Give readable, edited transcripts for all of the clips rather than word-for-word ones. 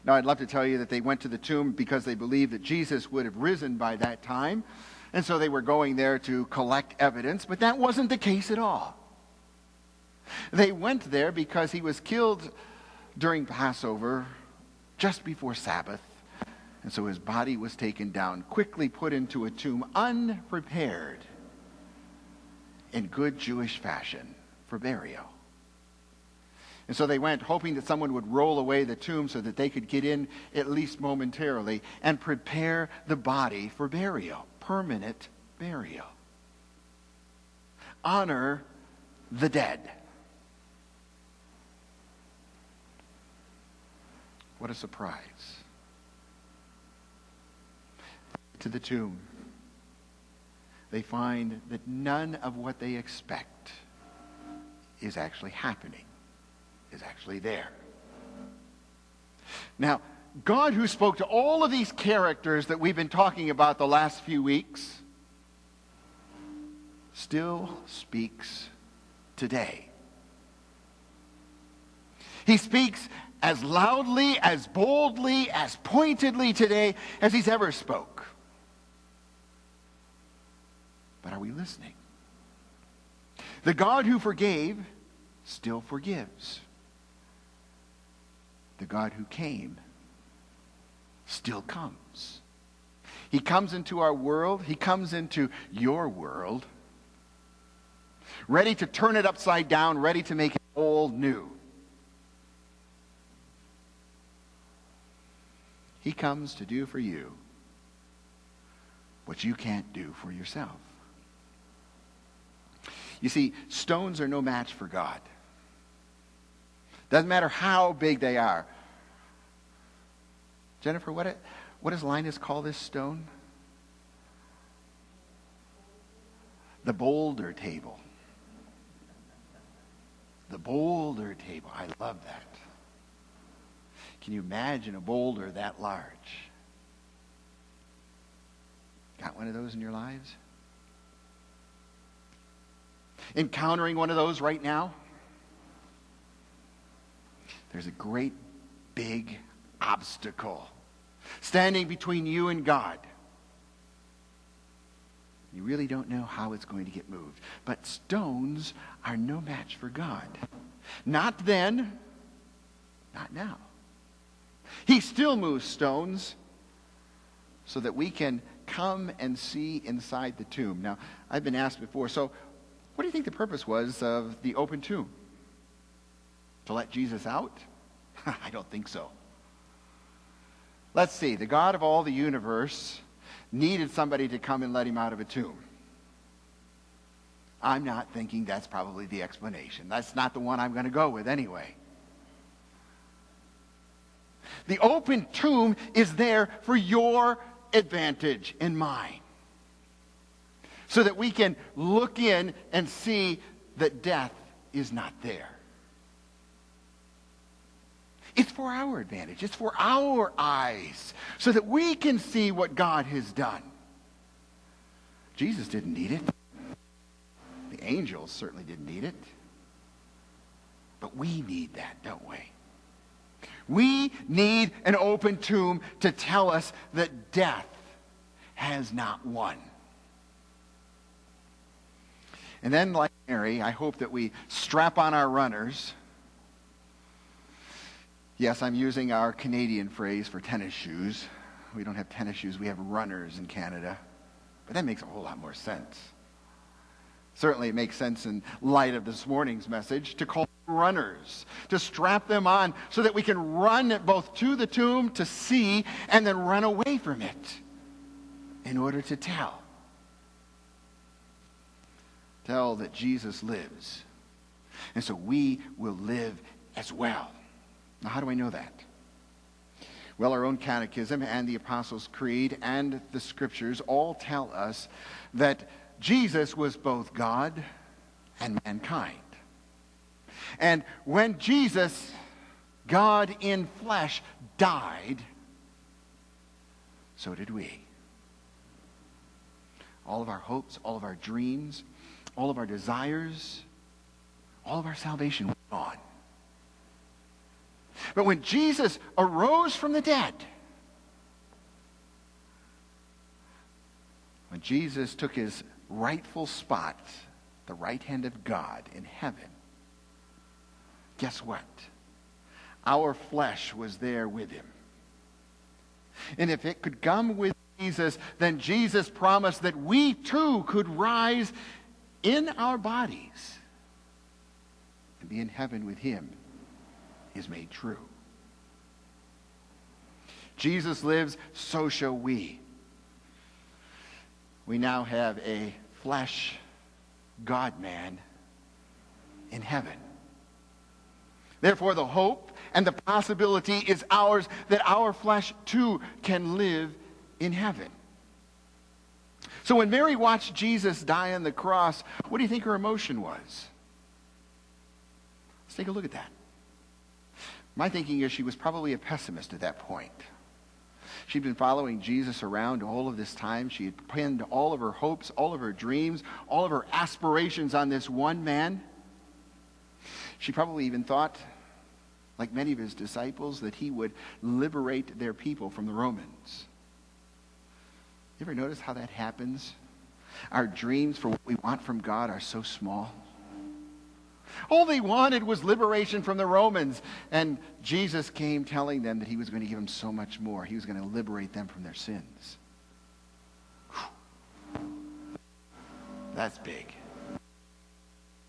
Now, I'd love to tell you that they went to the tomb because they believed that Jesus would have risen by that time, and so they were going there to collect evidence, but that wasn't the case at all. They went there because he was killed during Passover, just before Sabbath, and so his body was taken down, quickly put into a tomb, unprepared, in good Jewish fashion, for burial. And so they went hoping that someone would roll away the tomb so that they could get in at least momentarily and prepare the body for burial, permanent burial. Honor the dead. What a surprise. To the tomb, they find that none of what they expect is actually happening, is actually there. Now, God, who spoke to all of these characters that we've been talking about the last few weeks, still speaks today. He speaks as loudly, as boldly, as pointedly today as he's ever spoke. But are we listening? The God who forgave still forgives. The God who came still comes. He comes into our world. He comes into your world, ready to turn it upside down, ready to make it all new. He comes to do for you what you can't do for yourself. You see, stones are no match for God. Doesn't matter how big they are. Jennifer, what does Linus call this stone? The boulder table. The boulder table. I love that. Can you imagine a boulder that large? Got one of those in your lives? Encountering one of those right now? There's a great big obstacle standing between you and God. You really don't know how it's going to get moved. But stones are no match for God. Not then, not now. He still moves stones so that we can come and see inside the tomb. Now, I've been asked before, so what do you think the purpose was of the open tomb? To let Jesus out? I don't think so. Let's see. The God of all the universe needed somebody to come and let him out of a tomb. I'm not thinking that's probably the explanation. That's not the one I'm going to go with anyway. The open tomb is there for your advantage and mine, so that we can look in and see that death is not there. It's for our advantage. It's for our eyes, so that we can see what God has done. Jesus didn't need it. The angels certainly didn't need it. But we need that, don't we? We need an open tomb to tell us that death has not won. And then, like Mary, I hope that we strap on our runners. Yes, I'm using our Canadian phrase for tennis shoes. We don't have tennis shoes, we have runners in Canada. But that makes a whole lot more sense. Certainly it makes sense in light of this morning's message to call them runners, to strap them on so that we can run both to the tomb to see and then run away from it in order to tell that Jesus lives. And so we will live as well. Now, how do I know that? Well, our own catechism and the Apostles' Creed and the Scriptures all tell us that Jesus was both God and mankind. And when Jesus, God in flesh, died, so did we. All of our hopes, all of our dreams, all of our desires, all of our salvation was gone. But when Jesus arose from the dead, when Jesus took his rightful spot, the right hand of God in heaven, guess what? Our flesh was there with him. And if it could come with Jesus, then Jesus promised that we too could rise in our bodies and be in heaven with him is made true. Jesus lives, so shall we. We now have a flesh God-man in heaven. Therefore, the hope and the possibility is ours that our flesh too can live in heaven. So when Mary watched Jesus die on the cross, what do you think her emotion was? Let's take a look at that. My thinking is she was probably a pessimist at that point. She'd been following Jesus around all of this time. She had pinned all of her hopes, all of her dreams, all of her aspirations on this one man. She probably even thought, like many of his disciples, that he would liberate their people from the Romans. You ever notice how that happens? Our dreams for what we want from God are so small. All they wanted was liberation from the Romans. And Jesus came telling them that he was going to give them so much more. He was going to liberate them from their sins. Whew. That's big.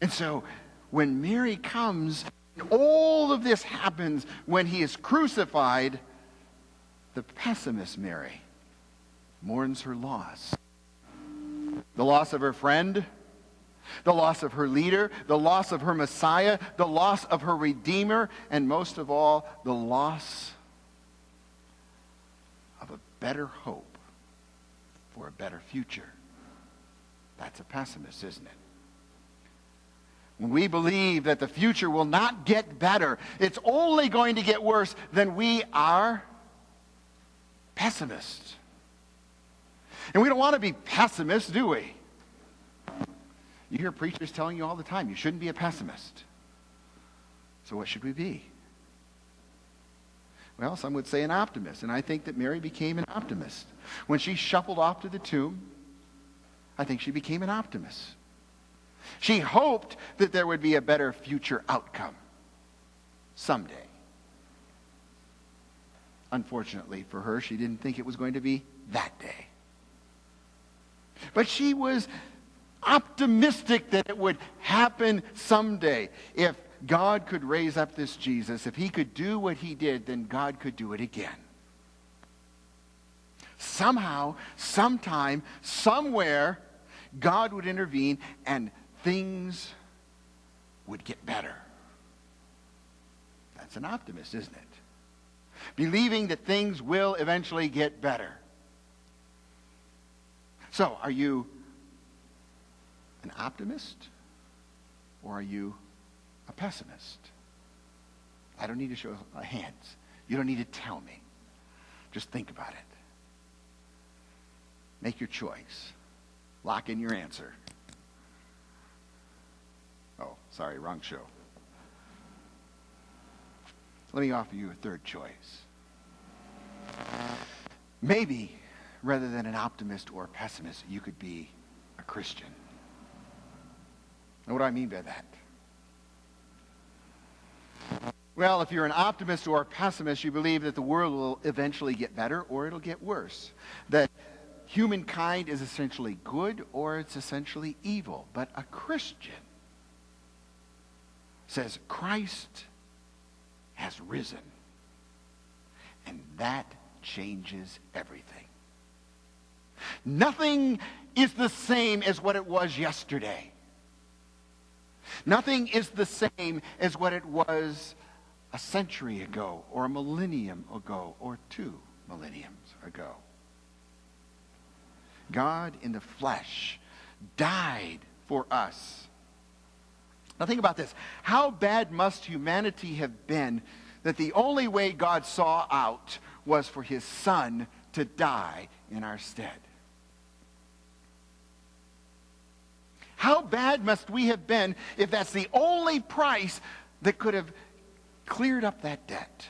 And so when Mary comes, all of this happens when he is crucified. The pessimist Mary mourns her loss. The loss of her friend, the loss of her leader, the loss of her Messiah, the loss of her Redeemer, and most of all, the loss of a better hope for a better future. That's a pessimist, isn't it? When we believe that the future will not get better, it's only going to get worse, then we are pessimists. And we don't want to be pessimists, do we? You hear preachers telling you all the time, you shouldn't be a pessimist. So what should we be? Well, some would say an optimist, and I think that Mary became an optimist. When she shuffled off to the tomb, I think she became an optimist. She hoped that there would be a better future outcome someday. Unfortunately for her, she didn't think it was going to be that day. But she was optimistic that it would happen someday. If God could raise up this Jesus, if he could do what he did, then God could do it again. Somehow, sometime, somewhere, God would intervene and things would get better. That's an optimist, isn't it? Believing that things will eventually get better. So, are you an optimist or are you a pessimist? I don't need to show hands. You don't need to tell me. Just think about it. Make your choice. Lock in your answer. Oh, sorry, wrong show. Let me offer you a third choice. Maybe, rather than an optimist or a pessimist, you could be a Christian. Now, what do I mean by that? Well, if you're an optimist or a pessimist, you believe that the world will eventually get better or it'll get worse. That humankind is essentially good or it's essentially evil. But a Christian says Christ has risen. And that changes everything. Nothing is the same as what it was yesterday. Nothing is the same as what it was a century ago or a millennium ago or 2 millenniums ago. God in the flesh died for us. Now think about this. How bad must humanity have been that the only way God saw out was for his Son to die in our stead? How bad must we have been if that's the only price that could have cleared up that debt.